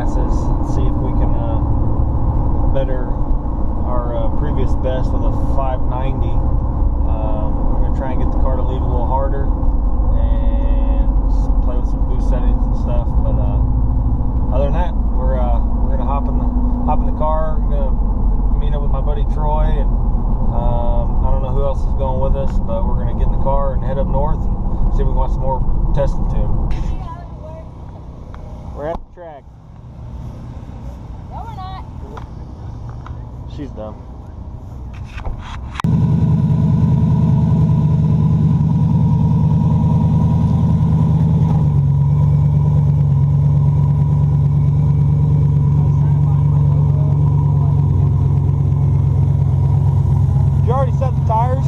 passes, see if we can better our previous best with a 590. We're going to try and get the car to leave a little harder and play with some boost settings and stuff. But other than that, we're going to hop in the car. I'm going to meet up with my buddy Troy, and I don't know who else is going with us, but we're going to get in the car and head up north and see if we can watch some more testing to him. We're at the track. No, we're not. She's dumb. Did you already set the tires?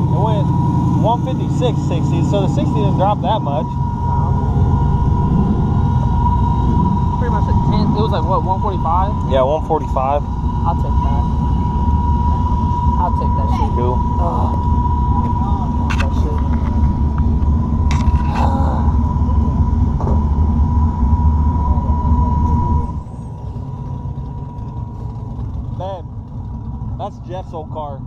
It went 156, 60, so the 60 didn't drop that much. Pretty much at 10. It was like what, 145? Yeah, 145. I'll take that. I'll take that shit. Cool. That shit. Man, that's Jeff's old car.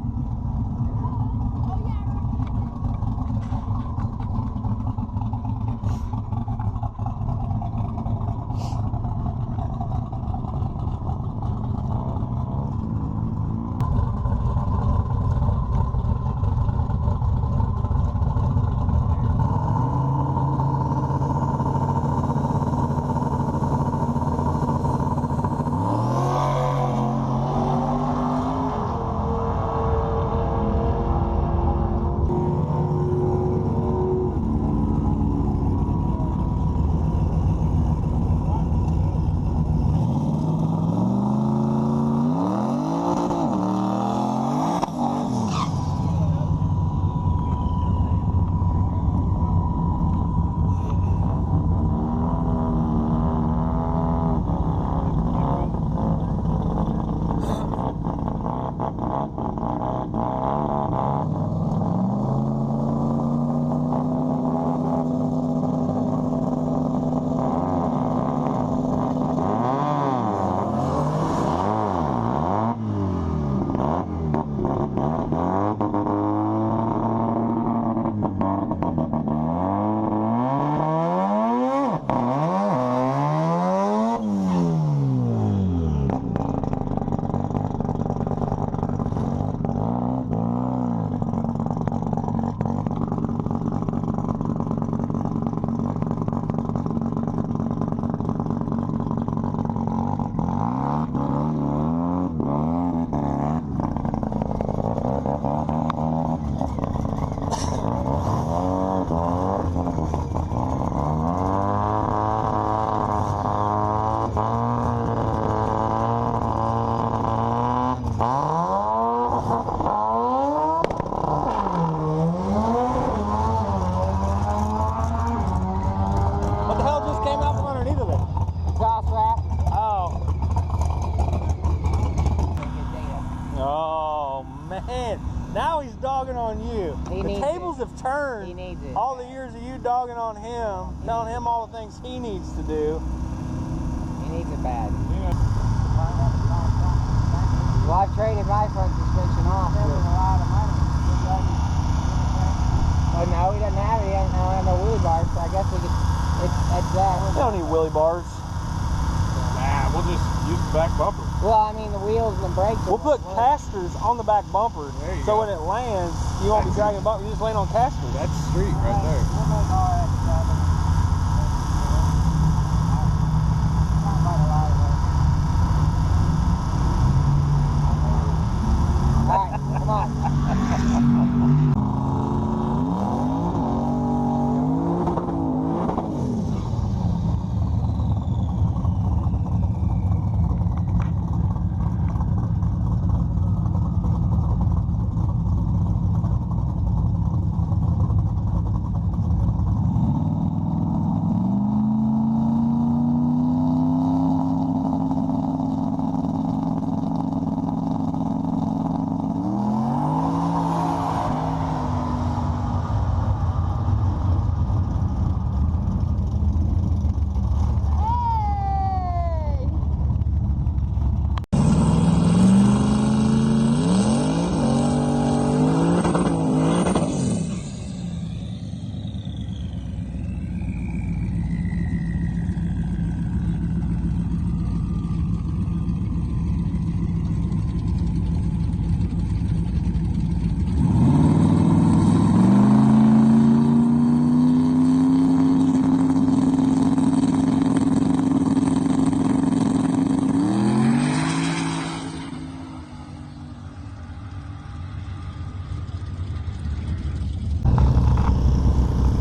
Now he's dogging on you. The tables have turned. He needs it. All the years of you dogging on him, telling him all the things he needs to do. He needs it bad. Well, I've traded my front suspension off. A lot of money. Well, no, he doesn't have it. He doesn't have no wheelie bars, so I guess we could. It's that. You don't need wheelie bars. Nah, we'll just use the back bumper. Well, I mean, the wheels and the brakes. We'll put casters on the back bumper, so when it lands, you won't be dragging the bumper. You just land on casters. That's street right there. All right, come on.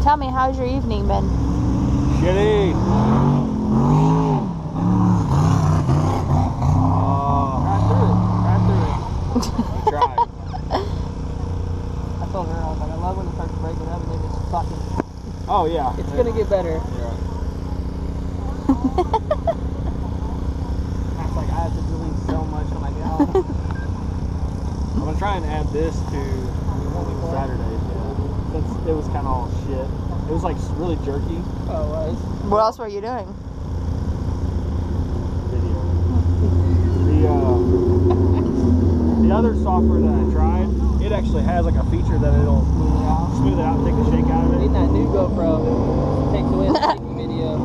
tell me, how's your evening been? Shitty. Right through it. I tried. I told her, I was like, I love when it starts breaking up and then it's fucking. Oh yeah. It's gonna get better. Yeah. I was like, I have to delete so much when I get home. I'm gonna try and add this to Saturdays. Yeah. Since it was kind of all shit. It was like really jerky. Oh, it was. What else were you doing? Video. The other software that I tried, it actually has like a feature that it'll smooth it out and take the shake out of I it. need that new GoPro. It takes away the shaky video.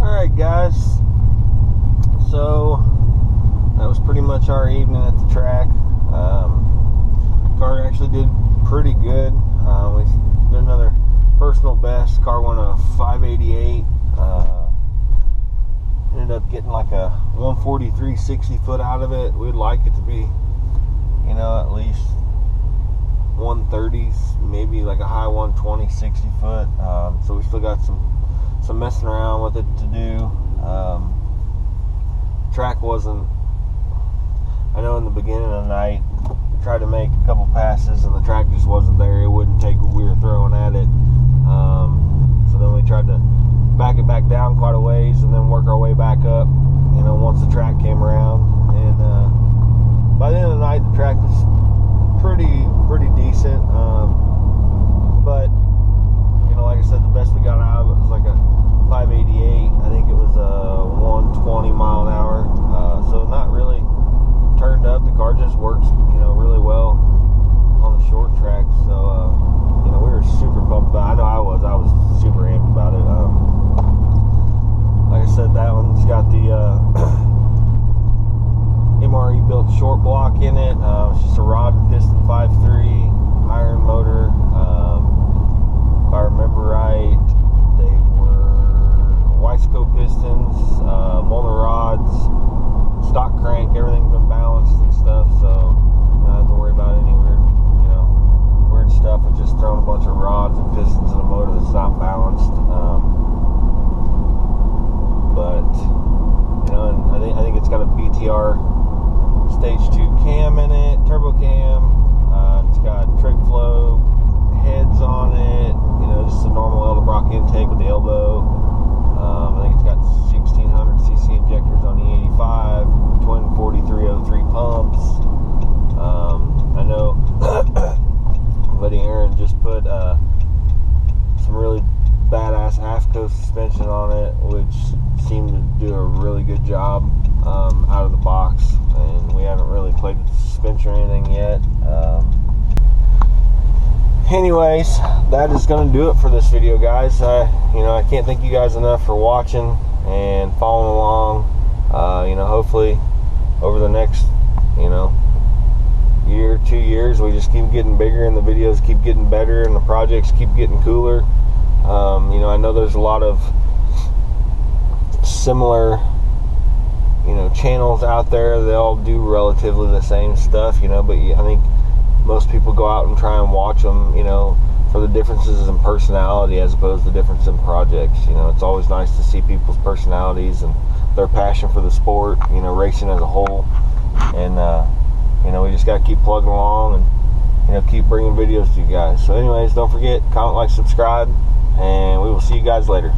Alright guys, so that was pretty much our evening at the track. Car actually did pretty good. We did another personal best. Car won a 588. Ended up getting like a 143 60 foot out of it. We'd like it to be, you know, at least 130s, maybe like a high 120 60 foot. So we still got some messing around with it to do. Track wasn't, I know in the beginning of the night we tried to make a couple passes and the track just wasn't there. It wouldn't take what we were throwing at it. So then we tried to back it back down quite a ways and then work our way back up, you know, once the track came around. And by the end of the night the track was pretty decent. But you know, like I said, the best we got out of it was like a 588. I think it was a 120 mile an hour. So not really turned up. The car just works, you know, really well on the short track. So you know, we were super pumped about it. I know I was super amped about it. Like I said, that one's got the MRE built short block in it. It's just a rod and piston 5.3 iron motor. If I remember right, they were Wiseco pistons, Molar rods, stock crank. Everything's been balanced and stuff, so I don't have to worry about any weird stuff with just throwing a bunch of rods and pistons in a motor that's not balanced. But you know, and I think it's got a BTR stage 2 cam in it, turbo cam. It's got trick flow heads on it. You know, just a normal Edelbrock intake with the elbow. I think it's got 1600cc injectors on the 85, twin 4303 pumps. I know buddy Aaron just put some really badass AFCO suspension on it, which seemed to do a really good job out of the box. And we haven't really played with the suspension or anything yet. Anyways, that is going to do it for this video, guys. You know, I can't thank you guys enough for watching and following along. You know, hopefully over the next, you know, year, 2 years, we just keep getting bigger and the videos keep getting better and the projects keep getting cooler. You know, I know there's a lot of similar, you know, channels out there. They all do relatively the same stuff, you know, but I think most people go out and try and watch them, you know, for the differences in personality as opposed to the difference in projects. You know, it's always nice to see people's personalities and their passion for the sport, you know, racing as a whole. And you know, we just got to keep plugging along and, you know, keep bringing videos to you guys. So anyways, don't forget, comment, like, subscribe, and we will see you guys later.